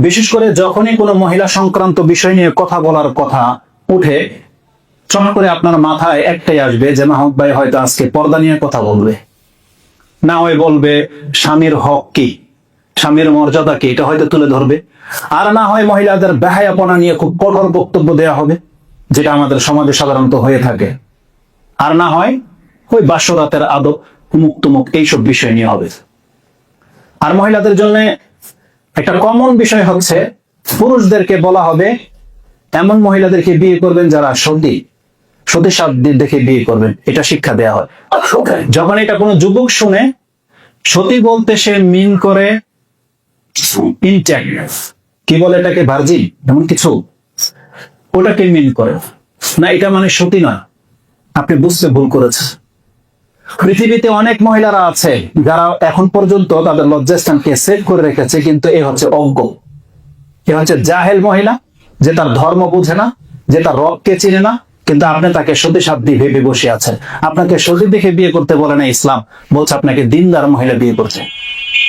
বিশেষ করে যখনই কোনো মহিলা সংক্রান্ত বিষয় নিয়ে কথা বলার কথা উঠে, চট করে আপনার মাথায় একটাই আসবে যে মাহমুদ ভাই হয়তো আজকে পর্দা নিয়ে কথা বলবে, না হয় বলবে স্বামীর হক কি, স্বামীর মর্যাদা কি, এটা হয়তো তুলে ধরবে। আর না হয় মহিলাদের বেহায়াপনা নিয়ে খুব কঠোর বক্তব্য দেওয়া হবে, যেটা আমাদের সমাজে সাধারণত হয়ে থাকে। আর না হয় ওই বাসরাতের আদব, মুক তুমুক এইসব বিষয় নিয়ে হবে। আর মহিলাদের জন্য একটা কমন বিষয় হচ্ছে, পুরুষদেরকে বলা হবে এমন মহিলাদেরকে বিয়ে করবেন যারা সতী সাধ্য দেখে বিয়ে করবেন, এটা শিক্ষা দেওয়া হয়। যখন এটা কোনো যুবক শুনে, সতী বলতে সে মিন করে ইনট্যাক্ট, কি বলে এটাকে, ভার্জিন, এমন কিছু, ওটাকে মিন করে না, এটা মানে সতী নয়। আপনি বুঝতে ভুল করেছেন। পৃথিবীতে অনেক মহিলারা আছে যারা এখন পর্যন্ত তাদের লজ্জাস্থানকে সেভ করে রেখেছে, কিন্তু এ হচ্ছে অজ্ঞ, এ হচ্ছে জাহেল মহিলা, যে তার ধর্ম বুঝে না, যে তার রবকে চিনে না, কিন্তু আপনি তাকে সতী সাধ্য ভেবে বসে আছেন। আপনাকে সতী দেখে বিয়ে করতে বলে না ইসলাম, বলছে আপনাকে দিনদার মহিলা বিয়ে করছে।